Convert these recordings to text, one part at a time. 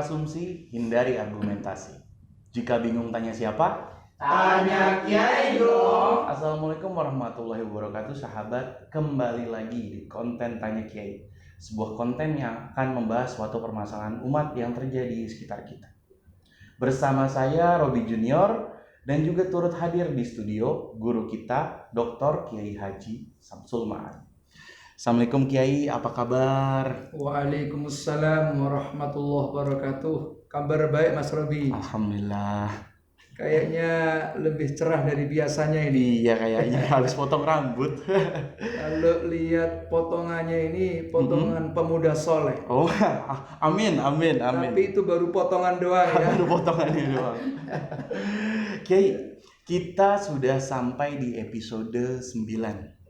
berasumsi, hindari argumentasi. Jika bingung tanya siapa? Tanya Kiai dong. Assalamualaikum warahmatullahi wabarakatuh sahabat. Kembali lagi di konten Tanya Kiai, sebuah konten yang akan membahas suatu permasalahan umat yang terjadi di sekitar kita. Bersama saya Robi Junior dan juga turut hadir di studio guru kita Dr. Kiai Haji Samsul Ma'arif. Assalamualaikum Kiai, apa kabar? Waalaikumsalam warahmatullahi wabarakatuh. Kabar baik Mas Robi. Alhamdulillah. Kayaknya lebih cerah dari biasanya ini. Iya kayaknya habis potong rambut. Kalau lihat potongannya ini potongan pemuda soleh. Oh, amin. Tapi itu baru potongan doang ya. Baru potongannya doang. Kiai, kita sudah sampai di episode 9.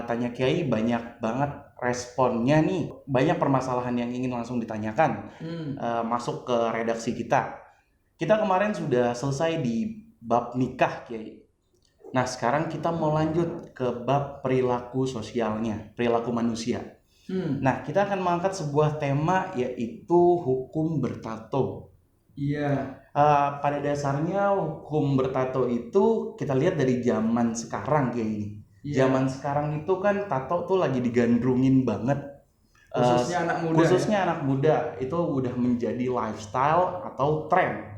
Tanya Kiai banyak banget responnya nih. Banyak permasalahan yang ingin langsung ditanyakan. Masuk ke redaksi kita. Kita kemarin sudah selesai di bab nikah, Kiai. Nah, sekarang kita mau lanjut ke bab perilaku sosialnya, perilaku manusia. Nah, kita akan mengangkat sebuah tema yaitu hukum bertato. Iya. Pada dasarnya hukum bertato itu kita lihat dari zaman sekarang kayak ini. Iya. Zaman sekarang itu kan tato tuh lagi digandrungin banget. Khususnya anak muda. Khususnya anak muda itu udah menjadi lifestyle atau tren.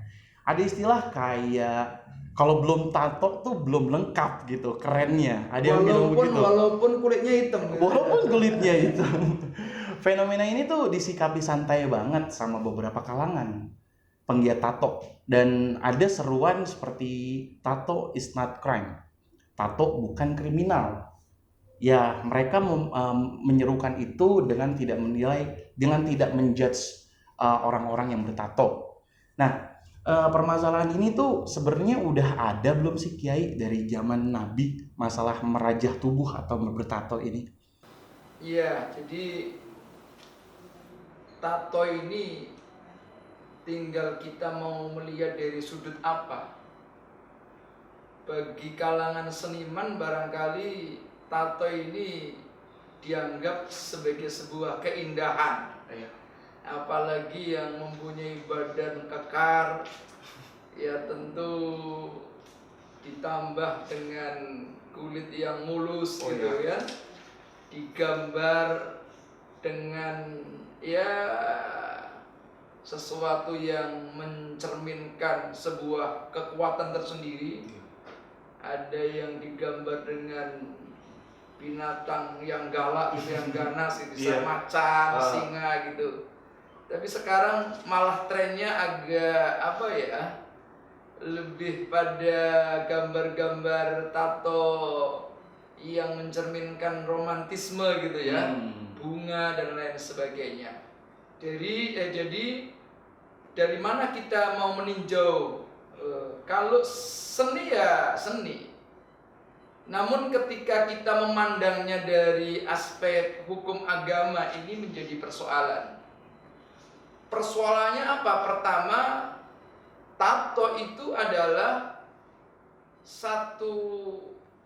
Ada istilah kayak kalau belum tato tuh belum lengkap gitu, kerennya. Ada yang bilang begitu. Walaupun kulitnya hitam. Walaupun kulitnya hitam. Fenomena ini tuh disikapi santai banget sama beberapa kalangan penggiat tato, dan ada seruan seperti tato is not crime. Tato bukan kriminal. Ya, mereka menyerukan itu dengan tidak menilai, dengan tidak menjudge orang-orang yang bertato. Nah, permasalahan ini tuh sebenarnya udah ada belum sih Kiai dari zaman Nabi, masalah merajah tubuh atau bertato ini? Iya, jadi tato ini tinggal kita mau melihat dari sudut apa. Bagi kalangan seniman barangkali tato ini dianggap sebagai sebuah keindahan. Apalagi yang mempunyai badan kekar, ya tentu ditambah dengan kulit yang mulus gitu ya, digambar dengan ya sesuatu yang mencerminkan sebuah kekuatan tersendiri. Ada yang digambar dengan binatang yang galak gitu, yang ganas gitu, macan, singa gitu. Tapi sekarang malah trennya agak apa ya, lebih pada gambar-gambar tato yang mencerminkan romantisme gitu ya, bunga dan lain sebagainya. Jadi dari mana kita mau meninjau? Kalau seni ya seni. Namun ketika kita memandangnya dari aspek hukum agama, ini menjadi persoalan. Persoalannya apa? Pertama, tato itu adalah satu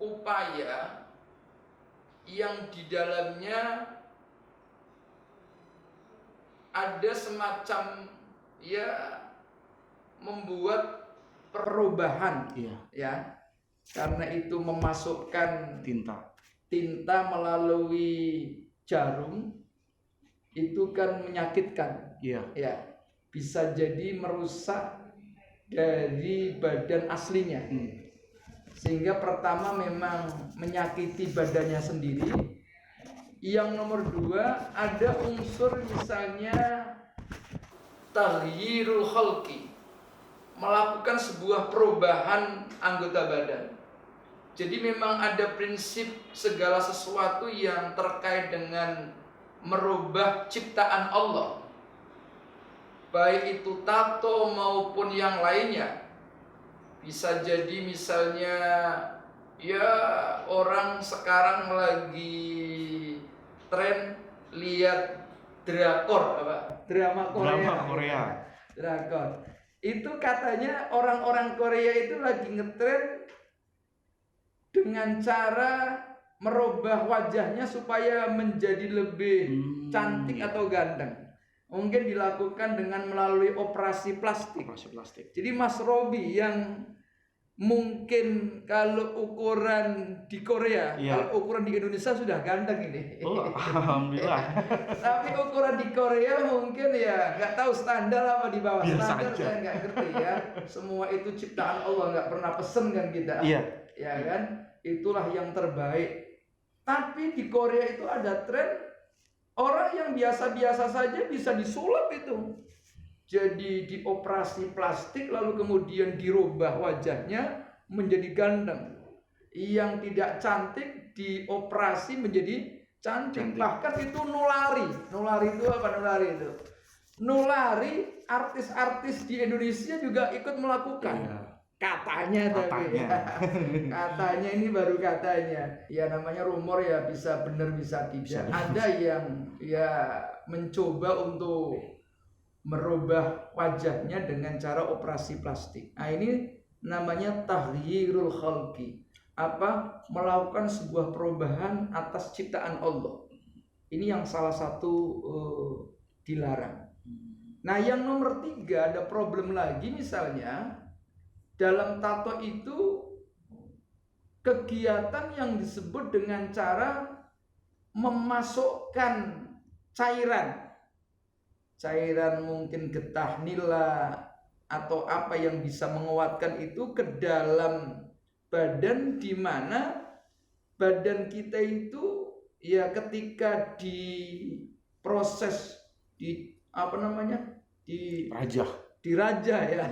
upaya yang di dalamnya ada semacam ya membuat perubahan, ya, karena itu memasukkan tinta melalui jarum, itu kan menyakitkan, ya, bisa jadi merusak dari badan aslinya. Sehingga pertama memang menyakiti badannya sendiri. Yang nomor dua, ada unsur misalnya taghyirul khalqi, melakukan sebuah perubahan anggota badan. Jadi memang ada prinsip segala sesuatu yang terkait dengan merubah ciptaan Allah, baik itu tato maupun yang lainnya. Bisa jadi misalnya ya orang sekarang lagi tren lihat drama Korea. Drakor. Itu katanya orang-orang Korea itu lagi ngetren dengan cara merubah wajahnya supaya menjadi lebih cantik atau ganteng. mungkin dilakukan dengan melalui operasi plastik. Operasi plastik. Jadi Mas Robi yang mungkin kalau ukuran di Korea, kalau ukuran di Indonesia sudah ganteng ini. Oh, alhamdulillah. Tapi ukuran di Korea mungkin ya nggak tahu standar apa di bawah Biasa standar, aja. saya nggak ngerti ya. Semua itu ciptaan Allah, nggak pernah pesen kan kita. Iya. Ya kan, itulah yang terbaik. Tapi di Korea itu ada tren orang yang biasa-biasa saja bisa disulap itu. Jadi dioperasi plastik lalu kemudian dirubah wajahnya menjadi ganteng. Yang tidak cantik dioperasi menjadi cantik. Bahkan itu nulari. Nulari itu apa nulari itu? Nulari artis-artis di Indonesia juga ikut melakukan. Iya. Katanya tapi katanya ini baru katanya. Ya namanya rumor ya, bisa benar bisa tidak. Ada yang ya mencoba untuk merubah wajahnya dengan cara operasi plastik. Nah ini namanya tahyirul khalqi. Apa? Melakukan sebuah perubahan atas ciptaan Allah. Ini yang salah satu dilarang. Nah yang nomor 3 ada problem lagi, misalnya dalam tato itu kegiatan yang disebut dengan cara memasukkan cairan mungkin getah nila atau apa yang bisa menguatkan itu ke dalam badan, di mana badan kita itu ya ketika diproses di apa namanya diraja ya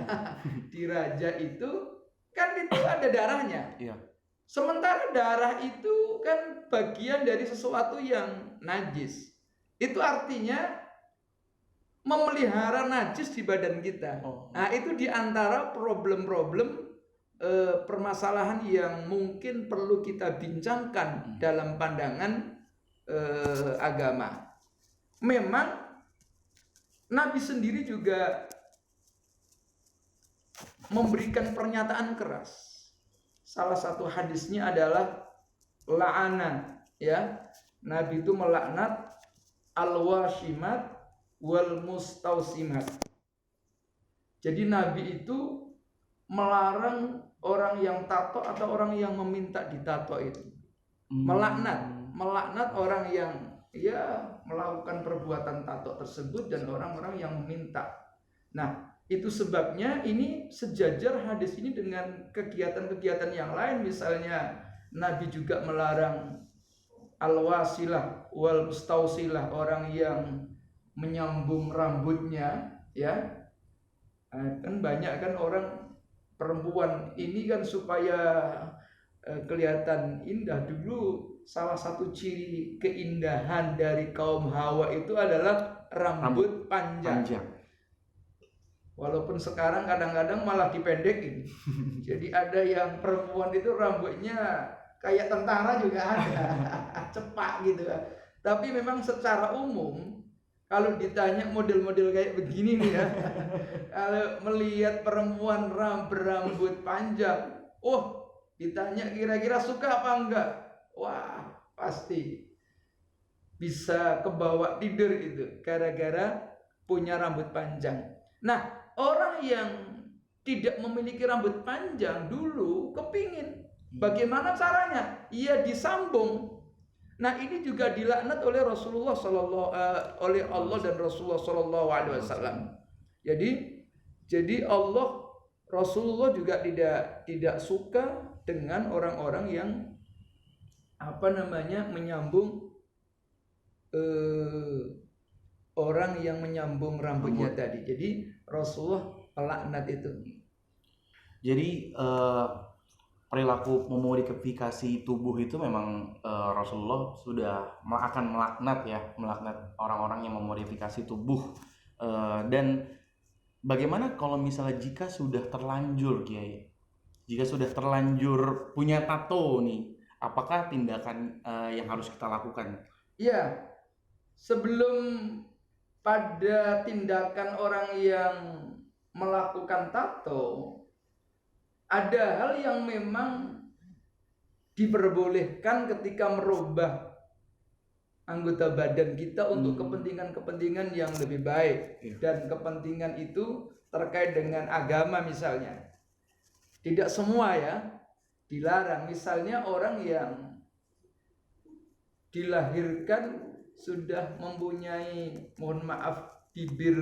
diraja itu kan itu ada darahnya. Iya. Sementara darah itu kan bagian dari sesuatu yang najis. Itu artinya memelihara najis di badan kita. Nah itu diantara problem-problem permasalahan yang mungkin perlu kita bincangkan dalam pandangan agama. Memang Nabi sendiri juga memberikan pernyataan keras. Salah satu hadisnya adalah la'ana, ya. Nabi itu melaknat al-washimat wal mustausimat. Jadi Nabi itu melarang orang yang tato atau orang yang meminta ditato itu. Melaknat orang yang ya melakukan perbuatan tato tersebut dan orang-orang yang meminta. Nah, itu sebabnya ini sejajar hadis ini dengan kegiatan-kegiatan yang lain. Misalnya Nabi juga melarang al-wasilah wal mustausilah, orang yang menyambung rambutnya, ya. Kan banyak kan orang perempuan ini kan supaya kelihatan indah. Dulu salah satu ciri keindahan dari kaum Hawa itu adalah rambut panjang. Walaupun sekarang kadang-kadang malah dipendekin. Jadi ada yang perempuan itu rambutnya kayak tentara juga ada, cepak gitu. Tapi memang secara umum kalau ditanya model-model kayak begini nih ya, kalau melihat perempuan berambut panjang, ditanya kira-kira suka apa enggak? Wah, pasti bisa kebawa tidur itu gara-gara punya rambut panjang. Nah, orang yang tidak memiliki rambut panjang dulu kepingin. Bagaimana caranya? Ia disambung. Nah, ini juga dilaknat oleh Rasulullah oleh Allah dan Rasulullah Shallallahu Alaihi Wasallam. Jadi Rasulullah juga tidak suka dengan orang-orang yang menyambung orang yang menyambung rambutnya tadi. Jadi Rasulullah pelaknat itu. Jadi perilaku memodifikasi tubuh itu memang Rasulullah sudah akan melaknat orang-orang yang memodifikasi tubuh. Dan bagaimana kalau misalnya jika sudah terlanjur, Kiai? Jika sudah terlanjur punya tato nih, apakah tindakan yang harus kita lakukan? Ya, sebelum pada tindakan orang yang melakukan tato, ada hal yang memang diperbolehkan ketika merubah anggota badan kita untuk Hmm. kepentingan-kepentingan yang lebih baik. Iya. Dan kepentingan itu terkait dengan agama misalnya. Tidak semua ya dilarang. Misalnya orang yang dilahirkan sudah mempunyai, mohon maaf, bibir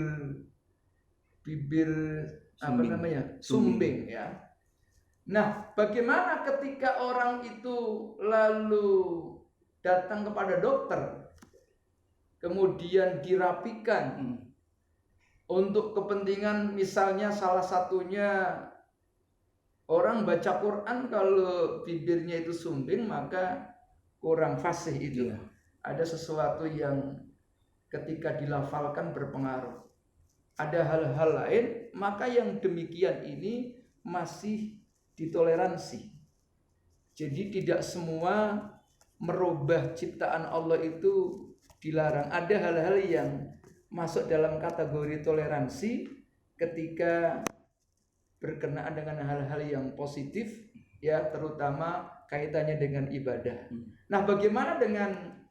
apa Sumbing. namanya, Sumbing. sumbing ya. Nah, bagaimana ketika orang itu lalu datang kepada dokter, kemudian dirapikan Hmm. untuk kepentingan, misalnya salah satunya orang baca Quran, kalau bibirnya itu sumbing maka kurang fasih itu. Iya. Ada sesuatu yang ketika dilafalkan berpengaruh. Ada hal-hal lain, maka yang demikian ini masih ditoleransi. Jadi tidak semua merubah ciptaan Allah itu dilarang. Ada hal-hal yang masuk dalam kategori toleransi ketika berkenaan dengan hal-hal yang positif, ya, terutama kaitannya dengan ibadah. Nah, bagaimana dengan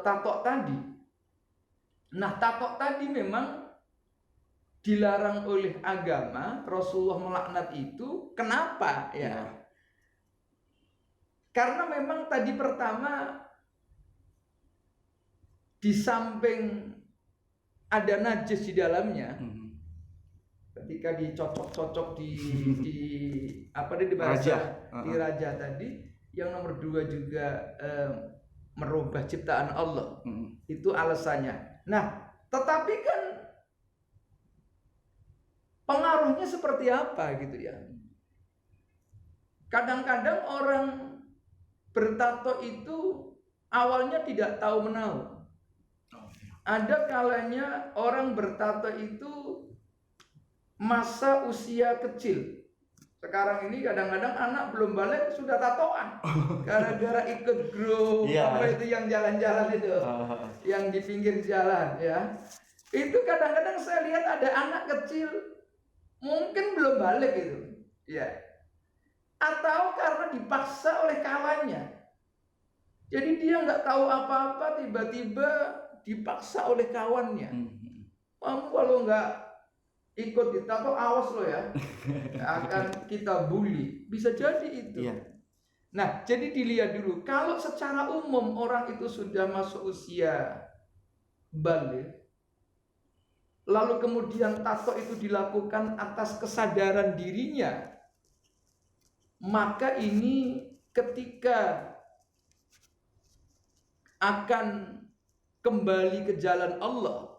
tato tadi? Nah, tato tadi memang dilarang oleh agama, Rasulullah melaknat itu. Kenapa? Ya, karena memang tadi pertama, di samping ada najis di dalamnya, Hmm. ketika dicocok-cocok di apa di bahasa Rajah. di rajah tadi, yang nomor dua juga merubah ciptaan Allah. Hmm. Itu alasannya. Nah, tetapi kan pengaruhnya seperti apa gitu ya. Kadang-kadang orang bertato itu awalnya tidak tahu menahu. Ada kalanya orang bertato itu masa usia kecil. Sekarang ini kadang-kadang anak belum balik sudah tatoan. Gara-gara ikut grup apa itu yang jalan-jalan itu. Yang di pinggir jalan ya. Itu kadang-kadang saya lihat ada anak kecil mungkin belum balik itu. Ya. Atau karena dipaksa oleh kawannya. Jadi dia nggak tahu apa-apa, tiba-tiba dipaksa oleh kawannya. Kamu kalau nggak ikut ditato, awas lo ya, akan kita bully. Bisa jadi itu. Nah, jadi dilihat dulu. Kalau secara umum orang itu sudah masuk usia balik, lalu kemudian tato itu dilakukan atas kesadaran dirinya, maka ini ketika akan kembali ke jalan Allah,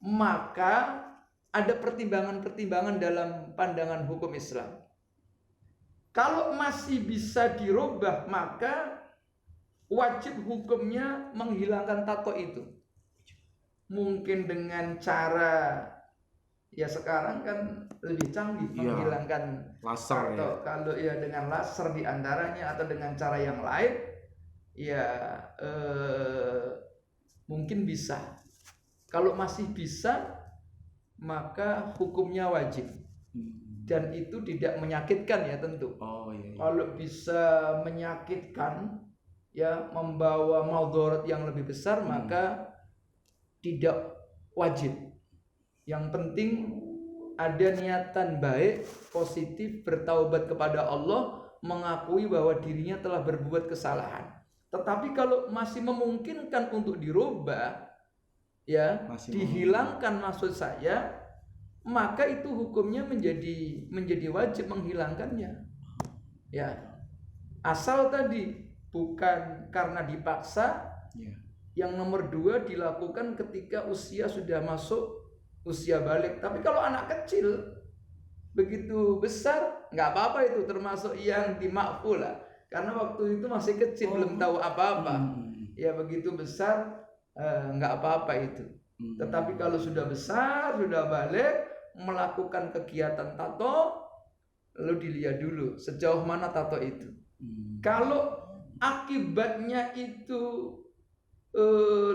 maka ada pertimbangan-pertimbangan dalam pandangan hukum Islam. Kalau masih bisa dirubah, maka wajib hukumnya menghilangkan tato itu. Mungkin dengan cara, ya sekarang kan lebih canggih menghilangkan laser tato. ya. Kalau ya dengan laser diantaranya, atau dengan cara yang lain, ya mungkin bisa. Kalau masih bisa, maka hukumnya wajib. Dan itu tidak menyakitkan ya tentu. Kalau bisa menyakitkan, ya membawa maldharat yang lebih besar, maka tidak wajib. Yang penting ada niatan baik, positif, bertaubat kepada Allah, mengakui bahwa dirinya telah berbuat kesalahan. Tetapi kalau masih memungkinkan untuk dirubah, ya dihilangkan maksud saya, maka itu hukumnya menjadi wajib menghilangkannya. Ya, asal tadi bukan karena dipaksa. Yang nomor dua dilakukan ketika usia sudah masuk usia balik. Tapi kalau anak kecil begitu besar, nggak apa-apa, itu termasuk yang dimakful lah. Karena waktu itu masih kecil, belum tahu apa-apa. Ya begitu besar nggak apa-apa itu. Tetapi kalau sudah besar, sudah balik, melakukan kegiatan tato, lalu dilihat dulu sejauh mana tato itu. Kalau akibatnya itu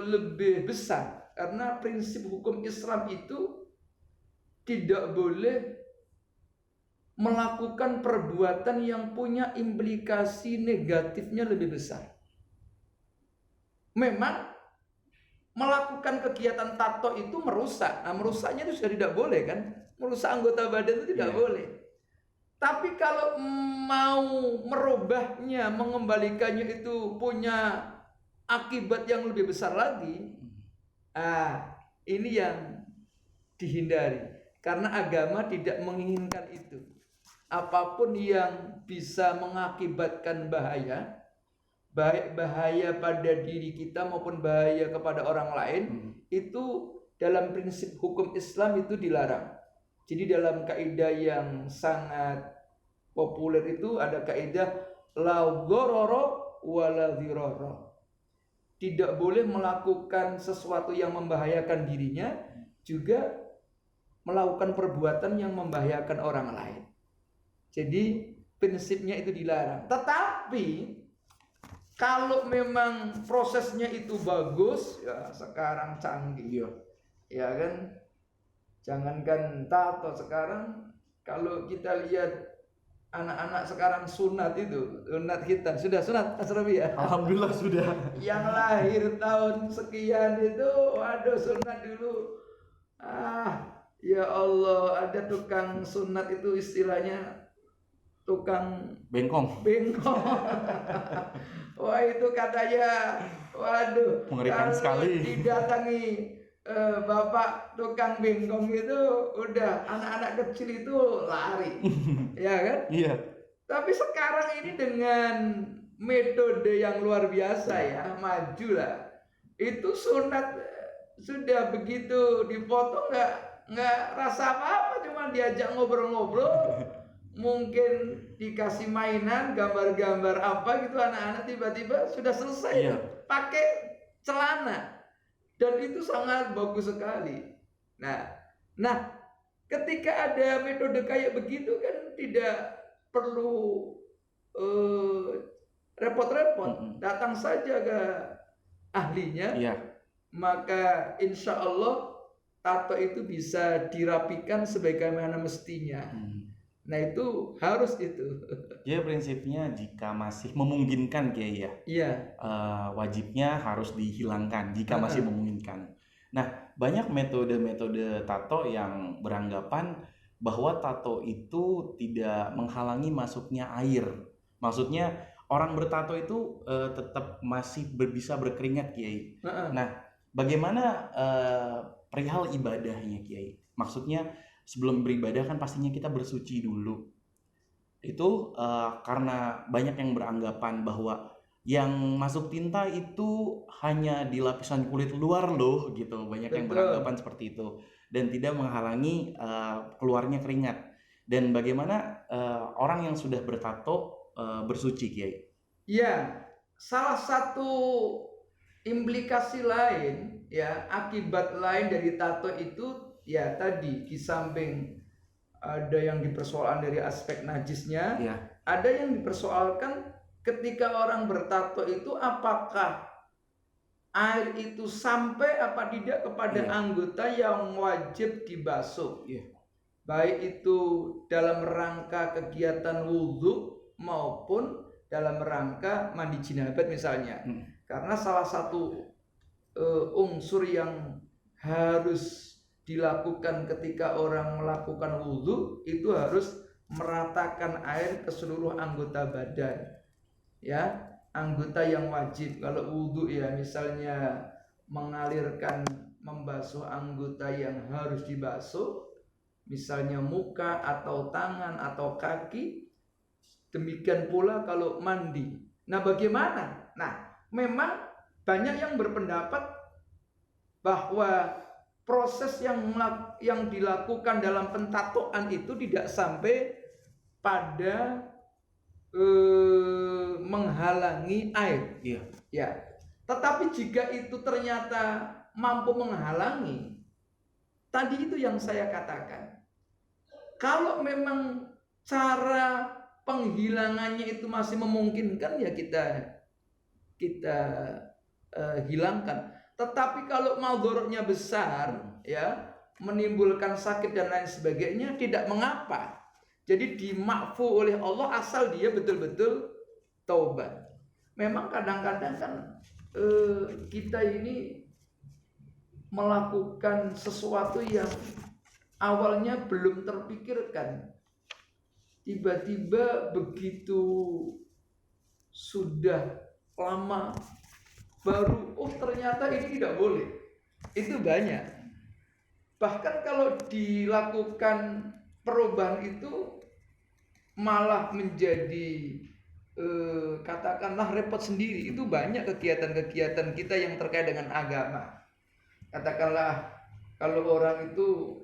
lebih besar, karena prinsip hukum Islam itu tidak boleh melakukan perbuatan yang punya implikasi negatifnya lebih besar. memang melakukan kegiatan tato itu merusak. Nah, merusaknya itu sudah tidak boleh kan? Merusak anggota badan itu tidak boleh. Tapi kalau mau merubahnya, mengembalikannya itu punya akibat yang lebih besar lagi, ini yang dihindari. Karena agama tidak menginginkan itu. Apapun yang bisa mengakibatkan bahaya, baik bahaya pada diri kita maupun bahaya kepada orang lain, itu dalam prinsip hukum Islam itu dilarang. Jadi dalam kaidah yang sangat populer itu ada kaidah la dharara wala dhirara. Tidak boleh melakukan sesuatu yang membahayakan dirinya, juga melakukan perbuatan yang membahayakan orang lain. Jadi prinsipnya itu dilarang. Tetapi kalau memang prosesnya itu bagus, ya sekarang canggih, ya kan? Jangankan tato sekarang, kalau kita lihat anak-anak sekarang sunat itu, sunat hitam, sudah sunat Mas Robi ya? Alhamdulillah sudah. Yang lahir tahun sekian itu, waduh sunat dulu. Ya Allah, ada tukang sunat itu istilahnya tukang Bengkong. Wah itu katanya, waduh, Mengerikan kalau sekali. didatangi bapak tukang bengkong itu, udah anak-anak kecil itu lari, ya kan? Iya. Tapi sekarang ini dengan metode yang luar biasa ya, maju lah. Itu sunat sudah begitu dipotong nggak rasa apa-apa, cuma diajak ngobrol-ngobrol. Mungkin dikasih mainan, gambar-gambar apa gitu, anak-anak tiba-tiba sudah selesai pakai celana, dan itu sangat bagus sekali. Nah, ketika ada metode kayak begitu kan tidak perlu repot-repot, datang saja ke ahlinya, maka insya Allah tato itu bisa dirapikan sebagaimana mestinya. Nah itu harus itu. Ya prinsipnya jika masih memungkinkan Kiai ya. Iya. Wajibnya harus dihilangkan jika masih memungkinkan. Nah banyak metode-metode tato yang beranggapan bahwa tato itu tidak menghalangi masuknya air. Maksudnya orang bertato itu tetap masih bisa berkeringat Kiai. Nah bagaimana perihal ibadahnya Kiai? Maksudnya sebelum beribadah kan pastinya kita bersuci dulu. Itu karena banyak yang beranggapan bahwa yang masuk tinta itu hanya di lapisan kulit luar loh gitu. Banyak yang beranggapan seperti itu dan tidak menghalangi keluarnya keringat. Dan bagaimana orang yang sudah bertato bersuci Kiai? Ya, salah satu implikasi lain ya, akibat lain dari tato itu ya tadi, di samping ada yang dipersoalkan dari aspek najisnya, ada yang dipersoalkan ketika orang bertato itu apakah air itu sampai apa tidak kepada anggota yang wajib dibasuh, baik itu dalam rangka kegiatan wudhu maupun dalam rangka mandi jinabat misalnya. Karena salah satu unsur yang harus dilakukan ketika orang melakukan wudhu itu harus meratakan air ke seluruh anggota badan, ya, anggota yang wajib. Kalau wudhu ya misalnya mengalirkan, membasuh anggota yang harus dibasuh, misalnya muka atau tangan atau kaki. Demikian pula kalau mandi. Nah bagaimana? Nah memang banyak yang berpendapat bahwa proses yang dilakukan dalam pentatoan itu tidak sampai pada menghalangi air. Ya. Tetapi jika itu ternyata mampu menghalangi, tadi itu yang saya katakan. Kalau memang cara penghilangannya itu masih memungkinkan, ya kita hilangkan. Tetapi kalau madorotnya besar, ya, menimbulkan sakit dan lain sebagainya, tidak mengapa. Jadi dimakfu oleh Allah asal dia betul-betul taubat. Memang kadang-kadang kan kita ini melakukan sesuatu yang awalnya belum terpikirkan, tiba-tiba begitu sudah lama baru ternyata ini tidak boleh. Itu banyak. Bahkan kalau dilakukan perubahan itu malah menjadi katakanlah repot sendiri. Itu banyak kegiatan-kegiatan kita yang terkait dengan agama. Katakanlah kalau orang itu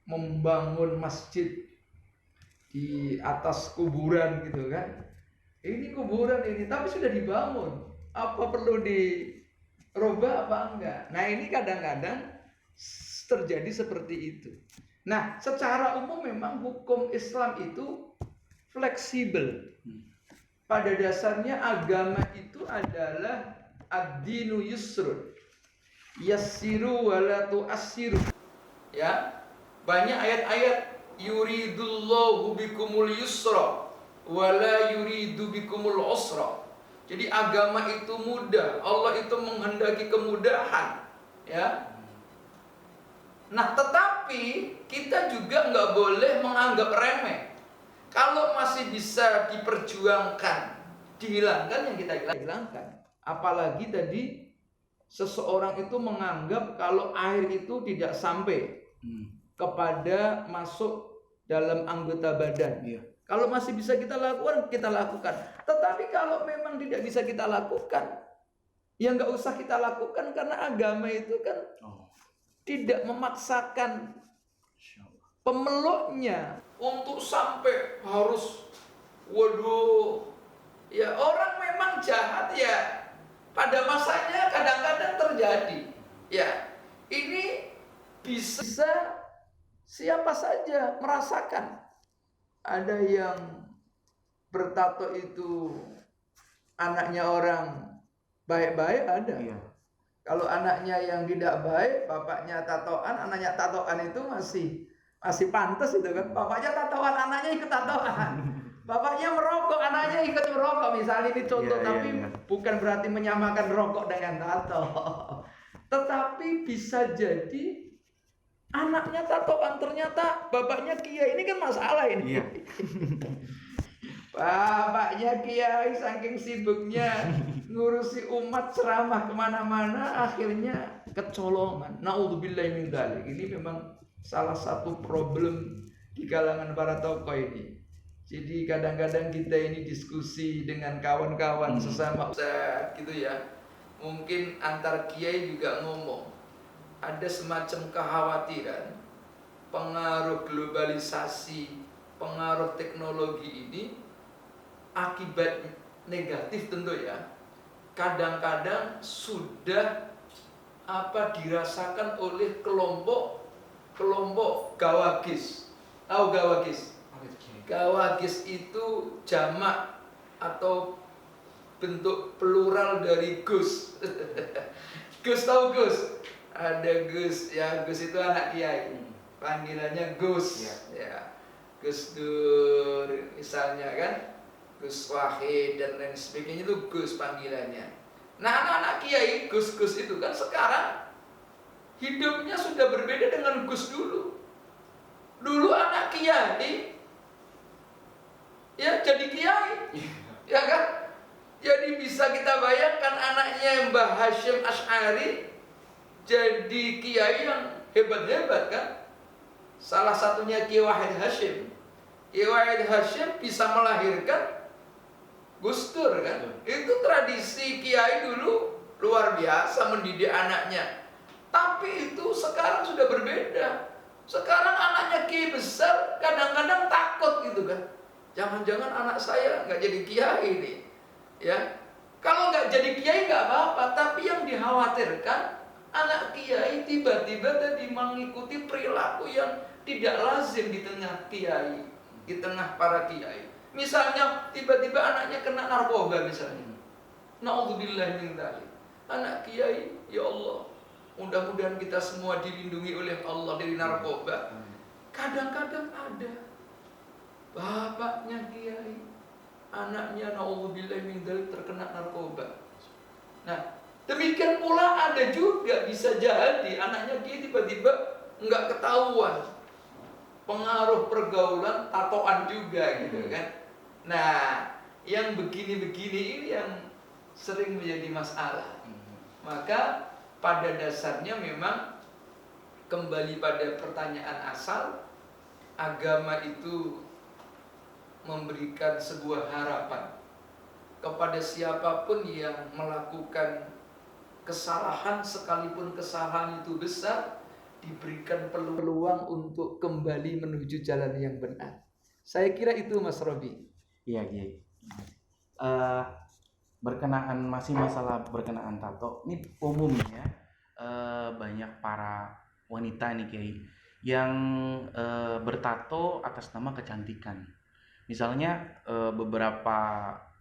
membangun masjid di atas kuburan gitu kan. Ini kuburan ini, tapi sudah dibangun. Apa perlu dirubah apa enggak? Nah, ini kadang-kadang terjadi seperti itu. Nah, secara umum memang hukum Islam itu fleksibel. Pada dasarnya agama itu adalah ad-dinu yusrun. Yassiru wala tu'assiru. Ya. Banyak ayat-ayat yuridullahu bikumul yusra wala yuridu bikumul usra. Jadi agama itu mudah, Allah itu menghendaki kemudahan, ya. Nah, tetapi kita juga nggak boleh menganggap remeh. Kalau masih bisa diperjuangkan, dihilangkan yang kita hilangkan. Apalagi tadi seseorang itu menganggap kalau air itu tidak sampai kepada masuk dalam anggota badan. Iya. Kalau masih bisa kita lakukan, kita lakukan. Tetapi kalau memang tidak bisa kita lakukan, ya nggak usah kita lakukan, karena agama itu kan tidak memaksakan pemeluknya untuk sampai harus, waduh, ya orang memang jahat ya. Pada masanya kadang-kadang terjadi. Ya, ini bisa siapa saja merasakan. Ada yang bertato itu anaknya orang baik-baik ada. Iya. Kalau anaknya yang tidak baik, bapaknya tatoan, anaknya tatoan itu masih pantas itu kan. Bapaknya tatoan, anaknya ikut tatoan. Bapaknya merokok, anaknya ikut merokok. Misalnya ini contoh, tapi bukan berarti menyamakan rokok dengan tato. Tetapi bisa jadi anaknya tatoan, ternyata bapaknya kiai. Ini kan masalah ini. Iya. Bapaknya kiai saking sibuknya ngurusi umat, ceramah kemana-mana, akhirnya kecolongan. Naudzubillahi min dzalik. Ini memang salah satu problem di kalangan para tokoh ini. Jadi kadang-kadang kita ini diskusi dengan kawan-kawan sesama ustaz gitu ya. Mungkin antar kiai juga ngomong, ada semacam kekhawatiran pengaruh globalisasi, pengaruh teknologi ini akibat negatif tentu ya. Kadang-kadang sudah dirasakan oleh kelompok gawagis. Tahu gawagis? Gawagis itu jamak atau bentuk plural dari Gus. Gus, tahu Gus? Ada Gus, ya Gus itu anak kiai, panggilannya Gus, ya Gus Dur misalnya kan, Gus Wahid dan lain sebagainya, itu Gus panggilannya. Nah, anak-anak kiai Gus-Gus itu kan sekarang hidupnya sudah berbeda dengan Gus dulu. Dulu anak kiai ya jadi kiai, ya kan? Jadi bisa kita bayangkan anaknya Mbah Hashim Asy'ari jadi kiai yang hebat-hebat kan? Salah satunya Kiai Wahid Hashim. Kiai Wahid Hashim bisa melahirkan Gus Dur kan? Itu tradisi kiai dulu luar biasa mendidik anaknya. Tapi itu sekarang sudah berbeda. Sekarang anaknya kiai besar kadang-kadang takut gitu kan? Jangan-jangan anak saya nggak jadi kiai nih, ya? Kalau nggak jadi kiai nggak apa-apa, tapi yang dikhawatirkan anak kiai tiba-tiba tadi mengikuti perilaku yang tidak lazim di tengah kiai, di tengah para kiai. Misalnya tiba-tiba anaknya kena narkoba misalnya. Naudzubillah min dzalik. Anak kiai, ya Allah, mudah-mudahan kita semua dilindungi oleh Allah dari narkoba. Kadang-kadang ada bapaknya kiai, anaknya naudzubillah min dzalik terkena narkoba. Nah, demikian pula ada juga bisa jadi anaknya dia tiba-tiba nggak ketahuan, pengaruh pergaulan tatoan juga gitu kan. Nah, yang begini-begini ini yang sering menjadi masalah. Maka pada dasarnya memang kembali pada pertanyaan asal, agama itu memberikan sebuah harapan kepada siapapun yang melakukan kesalahan, sekalipun kesalahan itu besar, diberikan peluang untuk kembali menuju jalan yang benar. Saya kira itu Mas Robi. Iya, Kiai. Berkenaan masih masalah berkenaan tato, ini umumnya banyak para wanita nih Kiai yang bertato atas nama kecantikan. Misalnya beberapa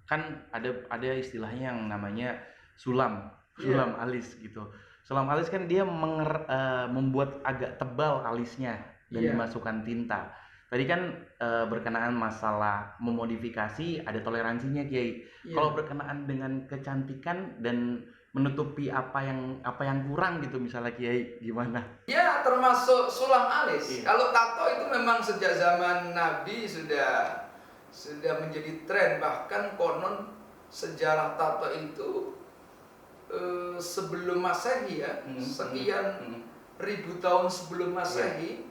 kan ada istilahnya yang namanya sulam alis gitu. Sulam alis kan dia membuat agak tebal alisnya dan dimasukkan tinta. Tadi kan berkenaan masalah memodifikasi ada toleransinya Kiai. Kalau berkenaan dengan kecantikan dan menutupi apa yang kurang gitu misalnya Kiai gimana? Ya, termasuk sulam alis. Kalau tato itu memang sejak zaman Nabi sudah menjadi tren, bahkan konon sejarah tato itu sebelum Masehi ya, sekian ribu tahun sebelum Masehi,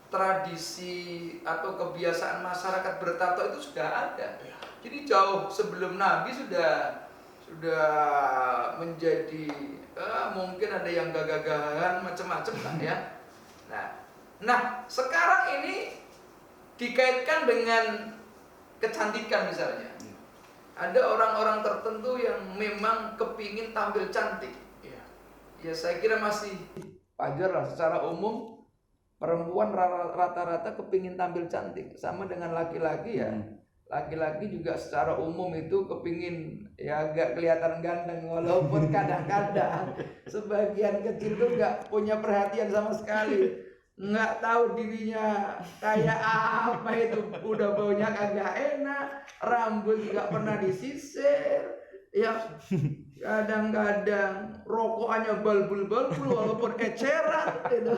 tradisi atau kebiasaan masyarakat bertato itu sudah ada. Jadi jauh sebelum Nabi sudah menjadi mungkin ada yang gagah-gagahan macam-macam lah ya. Nah, sekarang ini dikaitkan dengan kecantikan misalnya. Ada orang-orang tertentu yang memang kepingin tampil cantik. Ya saya kira masih wajar lah secara umum. Perempuan rata-rata kepingin tampil cantik, sama dengan laki-laki ya. Laki-laki juga secara umum itu kepingin ya agak kelihatan ganteng, walaupun kadang-kadang sebagian kecil tuh nggak punya perhatian sama sekali, nggak tahu dirinya kayak apa itu, udah baunya kagak enak, rambut nggak pernah disisir, ya kadang-kadang rokokannya balbul-balbul walaupun eceran gitu.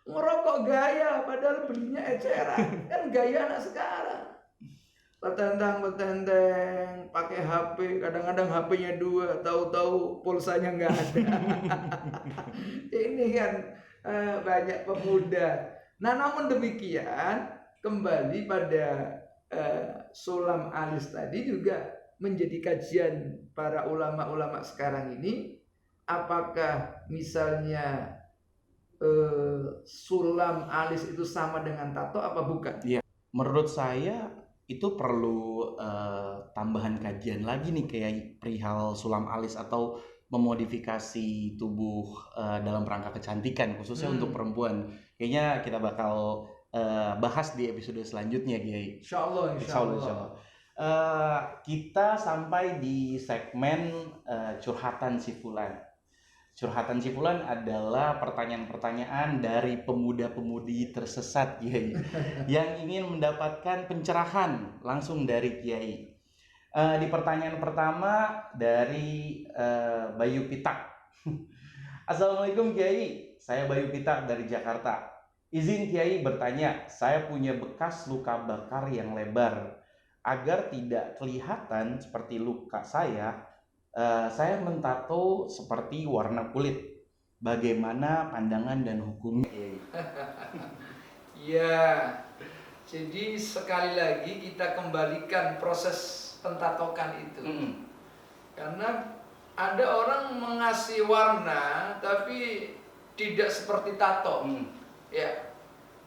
Ngerokok gaya padahal belinya eceran, kan gaya anak sekarang. Petentang-petenteng, pakai HP, kadang-kadang HP-nya 2, tahu-tahu pulsanya nggak ada. Ini kan banyak pemuda. Nah, namun demikian kembali pada sulam alis tadi juga menjadi kajian para ulama-ulama sekarang ini. Apakah misalnya sulam alis itu sama dengan tato apa bukan? Iya, menurut saya itu perlu tambahan kajian lagi nih kayak perihal sulam alis atau memodifikasi tubuh dalam rangka kecantikan khususnya untuk perempuan. Kayaknya kita bakal bahas di episode selanjutnya Kiai. Insya Allah. Kita sampai di segmen curhatan si Fulan. Curhatan si Fulan adalah pertanyaan-pertanyaan dari pemuda-pemudi tersesat Kiai yang ingin mendapatkan pencerahan langsung dari Kiai. Di pertanyaan pertama dari Bayu Pitak. Assalamualaikum Kiai, saya Bayu Pitak dari Jakarta. Izin Kiai bertanya, saya punya bekas luka bakar yang lebar. Agar tidak kelihatan seperti luka saya mentato seperti warna kulit. Bagaimana pandangan dan hukumnya? Ya, jadi sekali lagi kita kembalikan proses pentatokan itu. Karena ada orang mengasih warna tapi tidak seperti tato. Ya,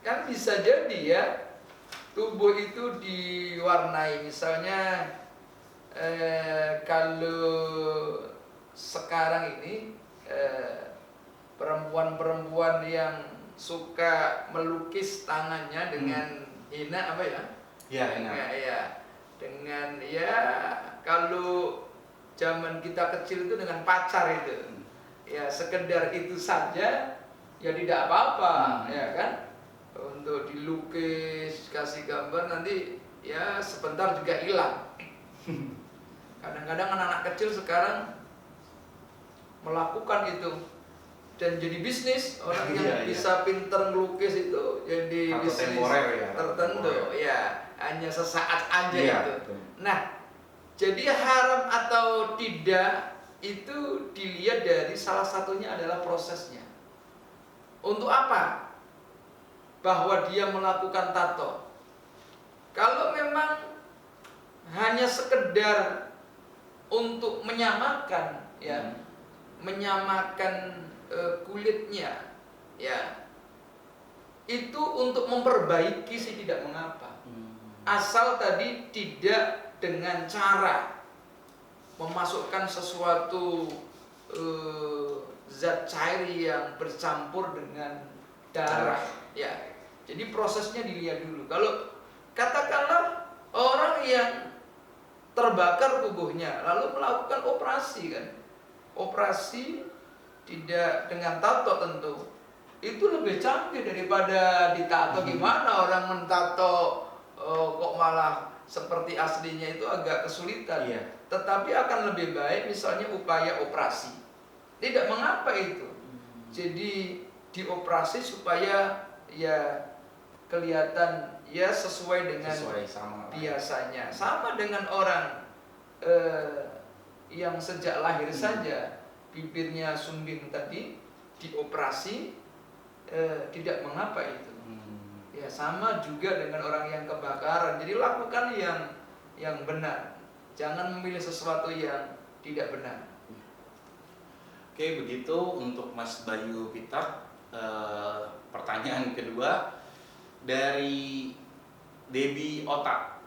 kan bisa jadi ya tubuh itu diwarnai, misalnya kalau sekarang ini perempuan-perempuan yang suka melukis tangannya dengan henna apa ya? Ya, henna. Ya, dengan ya kalau zaman kita kecil itu dengan pacar itu. Ya sekedar itu saja ya tidak apa-apa, ya kan? Untuk dilukis, kasih gambar nanti ya sebentar juga hilang. Kadang-kadang anak-anak kecil sekarang melakukan itu dan jadi bisnis. Orang yang Iya, iya. bisa pinter ngelukis itu jadi Tato bisnis temporer ya, tertentu temporer. ya, hanya sesaat aja Iya, itu. betul. Nah, jadi haram atau tidak itu dilihat dari salah satunya adalah prosesnya. Untuk apa bahwa dia melakukan tato? Kalau memang hanya sekedar untuk menyamakan ya, menyamakan kulitnya ya, itu untuk memperbaiki sih tidak mengapa. Asal tadi tidak dengan cara memasukkan sesuatu zat cair yang bercampur dengan darah ya. Jadi prosesnya dilihat dulu. Kalau katakanlah orang yang terbakar tubuhnya lalu melakukan operasi kan, operasi tidak dengan tato tentu itu lebih canggih daripada ditato. Gimana orang mentato kok malah seperti aslinya, itu agak kesulitan. Iya. Tetapi akan lebih baik misalnya upaya operasi, tidak mengapa itu. Jadi dioperasi supaya ya kelihatan ya sesuai dengan sama biasanya. Sama dengan orang yang sejak lahir saja bibirnya sumbing tadi, dioperasi tidak mengapa itu. Ya sama juga dengan orang yang kebakaran. Jadi lakukan yang benar. Jangan memilih sesuatu yang tidak benar. Oke, begitu untuk Mas Bayu Pitak. Pertanyaan kedua dari Debi Otak.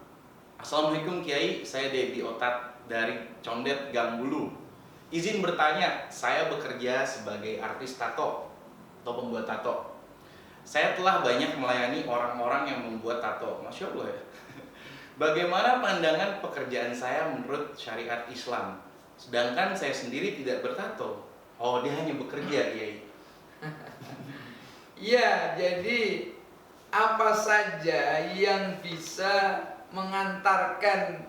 Assalamualaikum Kiai, saya Debi Otak dari Condet Gang Bulu. Izin bertanya, saya bekerja sebagai artis tato atau pembuat tato. Saya telah banyak melayani orang-orang yang membuat tato. Masya Allah ya. Bagaimana pandangan pekerjaan saya menurut syariat Islam? Sedangkan saya sendiri tidak bertato. Oh, dia hanya bekerja, Kiai. Ya, jadi apa saja yang bisa mengantarkan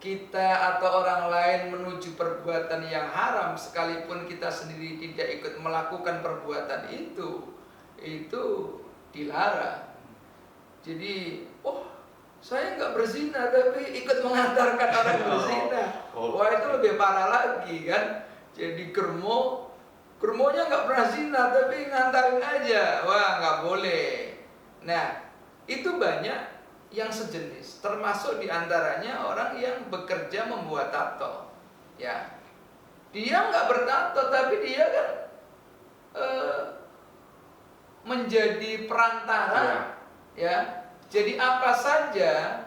kita atau orang lain menuju perbuatan yang haram, sekalipun kita sendiri tidak ikut melakukan perbuatan itu dilarang. Jadi, saya nggak berzina tapi ikut mengantarkan orang berzina. Wah, itu lebih parah lagi kan. Jadi germonya nggak pernah zina tapi ngantarin aja. Wah, nggak boleh. Nah, itu banyak yang sejenis, termasuk diantaranya orang yang bekerja membuat tato. Ya, dia nggak bertato tapi dia kan menjadi perantara. Ya, jadi apa saja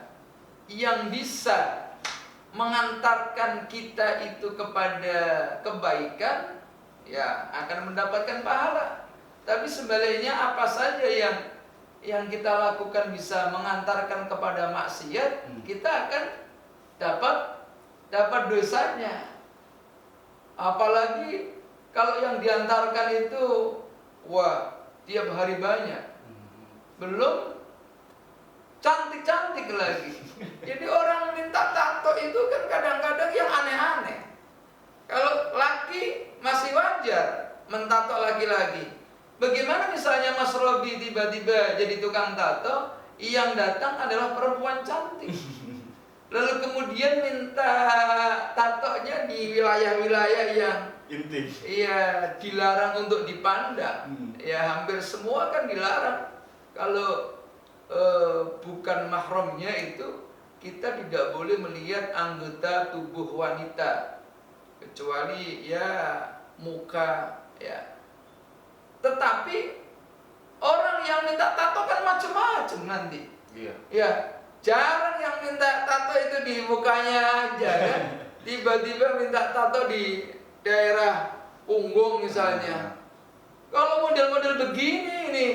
yang bisa mengantarkan kita itu kepada kebaikan, ya akan mendapatkan pahala. Tapi sebaliknya apa saja yang kita lakukan bisa mengantarkan kepada maksiat, kita akan dapat dosanya. Apalagi kalau yang diantarkan itu tiap hari banyak, belum cantik-cantik lagi. Jadi orang minta tato itu kan kadang-kadang yang aneh-aneh. Kalau laki masih wajar mentato laki-laki. Bagaimana misalnya Mas Robi tiba-tiba jadi tukang tato, yang datang adalah perempuan cantik, lalu kemudian minta tatonya di wilayah-wilayah yang Inti. iya dilarang untuk dipandang. Ya hampir semua kan dilarang. Kalau bukan mahramnya itu, kita tidak boleh melihat anggota tubuh wanita kecuali ya muka ya. Tetapi orang yang minta tato kan macam-macam nanti. Iya. Ya, jarang yang minta tato itu di mukanya aja kan. Tiba-tiba minta tato di daerah punggung misalnya. Kalau model-model begini nih,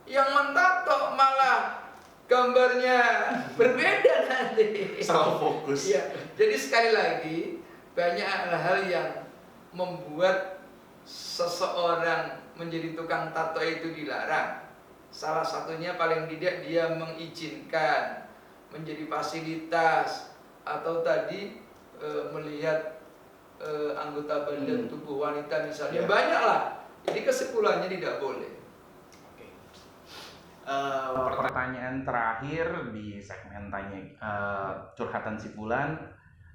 yang mentato malah gambarnya berbeda nanti. Salah fokus. Ya, jadi sekali lagi banyak hal-hal yang membuat seseorang menjadi tukang tato itu dilarang. Salah satunya paling tidak dia mengizinkan menjadi fasilitas atau tadi melihat anggota badan tubuh wanita misalnya, banyak lah. Jadi kesimpulannya tidak boleh. Oke. Pertanyaan terakhir di segmen tanya curhatan Sipulan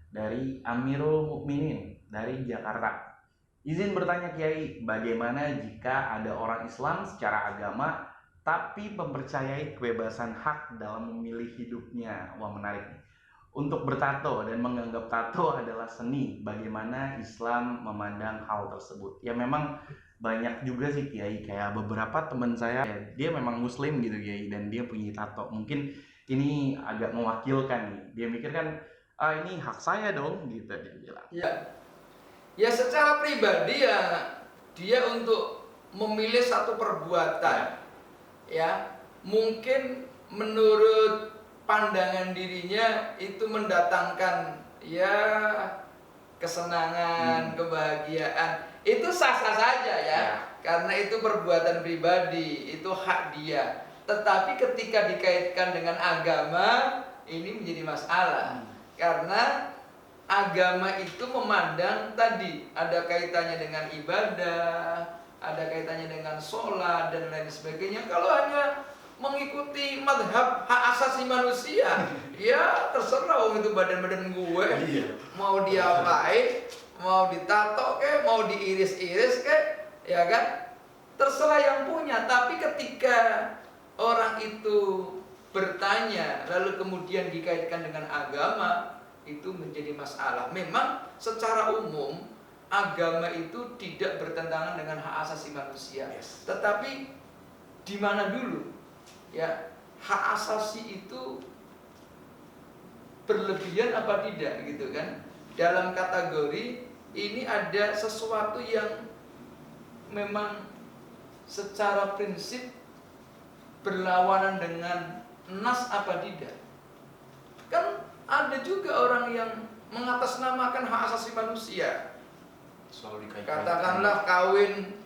dari Amirul Mukminin dari Jakarta. Izin bertanya Kiai, bagaimana jika ada orang Islam secara agama tapi mempercayai kebebasan hak dalam memilih hidupnya? Wah, menarik nih. Untuk bertato dan menganggap tato adalah seni, bagaimana Islam memandang hal tersebut? Ya memang banyak juga sih Kiai, kayak beberapa teman saya dia memang Muslim gitu Kiai, dan dia punya tato. Mungkin ini agak mewakilkan nih. Dia mikir kan, ini hak saya dong gitu dia bilang. Ya secara pribadi ya dia untuk memilih satu perbuatan, ya mungkin menurut pandangan dirinya itu mendatangkan ya kesenangan, kebahagiaan, itu sah-sah saja ya, karena itu perbuatan pribadi, itu hak dia. Tetapi ketika dikaitkan dengan agama, ini menjadi masalah, karena agama itu memandang tadi ada kaitannya dengan ibadah, ada kaitannya dengan sholat dan lain sebagainya. Kalau hanya mengikuti madhab hak asasi manusia, ya terserah itu badan-badan gue, mau diapain, mau ditato ke, mau diiris-iris ke, ya kan, terserah yang punya. Tapi ketika orang itu bertanya lalu kemudian dikaitkan dengan agama, itu menjadi masalah. Memang secara umum agama itu tidak bertentangan dengan hak asasi manusia, tetapi di mana dulu ya hak asasi itu berlebihan apa tidak gitu kan? Dalam kategori ini ada sesuatu yang memang secara prinsip berlawanan dengan nas apa tidak. Kan ada juga orang yang mengatasnamakan hak asasi manusia. Katakanlah kawin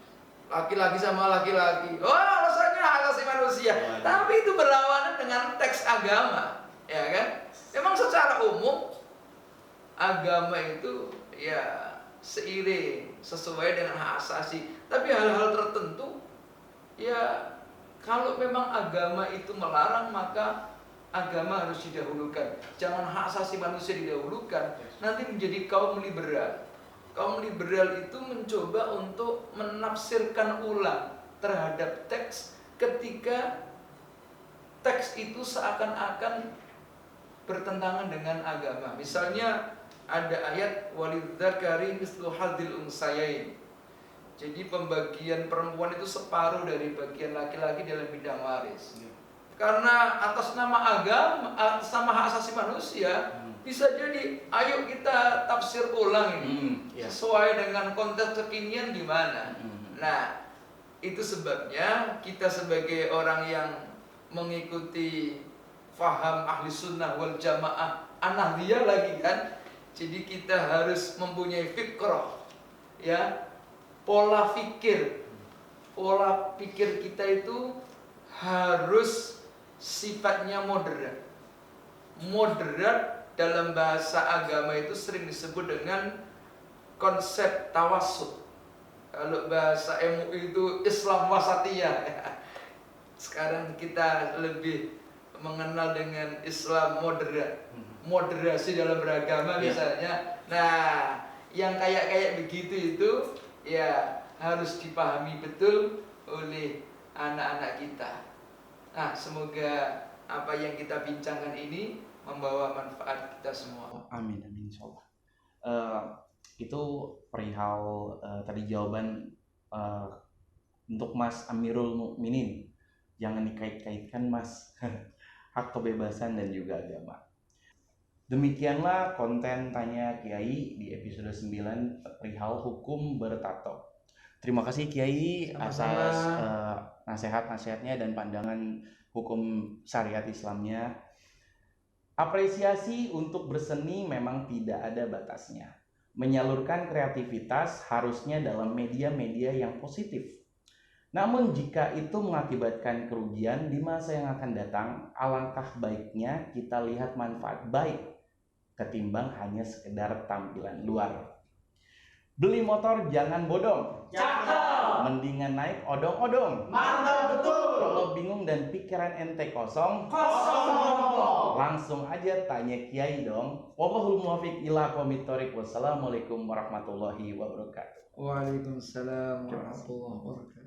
laki-laki sama laki-laki, oh alasannya hak asasi manusia. Tapi itu berlawanan dengan teks agama, ya kan? Memang secara umum agama itu ya seiring sesuai dengan hak asasi. Tapi hal-hal tertentu ya kalau memang agama itu melarang, maka agama harus didahulukan. Jangan hak asasi manusia didahulukan. Nanti menjadi kaum liberal. Kaum liberal itu mencoba untuk menafsirkan ulang terhadap teks ketika teks itu seakan-akan bertentangan dengan agama. Misalnya ada ayat walidzakari mislu hadzil unsayain. Jadi pembagian perempuan itu separuh dari bagian laki-laki dalam bidang waris. Karena atas nama agama, atas nama hak asasi manusia, bisa jadi ayo kita tafsir ulang ini sesuai dengan konteks kekinian gimana. Nah, itu sebabnya kita sebagai orang yang mengikuti faham ahli sunnah wal jamaah anahdiyah lagi kan, jadi kita harus mempunyai fikrah, ya, pola pikir kita itu harus sifatnya moderat. Moderat dalam bahasa agama itu sering disebut dengan konsep tawassut. Kalau bahasa MUI itu Islam wasatiyah. Sekarang kita lebih mengenal dengan Islam moderat. Moderasi dalam beragama misalnya. Nah, yang kayak begitu itu ya harus dipahami betul oleh anak-anak kita. Nah, semoga apa yang kita bincangkan ini membawa manfaat kita semua. Amin, insyaallah. Itu perihal tadi jawaban untuk Mas Amirul Mukminin. Jangan dikait-kaitkan Mas hak kebebasan dan juga agama. Demikianlah konten Tanya Kiai di episode 9 perihal hukum bertato. Terima kasih Kiai atas nasihat-nasihatnya dan pandangan hukum syariat Islamnya. Apresiasi untuk berseni memang tidak ada batasnya. Menyalurkan kreativitas harusnya dalam media-media yang positif. Namun jika itu mengakibatkan kerugian di masa yang akan datang, alangkah baiknya kita lihat manfaat baik ketimbang hanya sekedar tampilan luar. Beli motor jangan bodong. Cakep. Mendingan naik odong-odong. Mantap betul. Kalau bingung dan pikiran ente kosong, Kosong ngomong. langsung aja tanya Kiai dong. Wallahul muwaffiq ila aqwamit thoriq. Wassalamualaikum warahmatullahi wabarakatuh. Waalaikumsalam warahmatullahi wabarakatuh.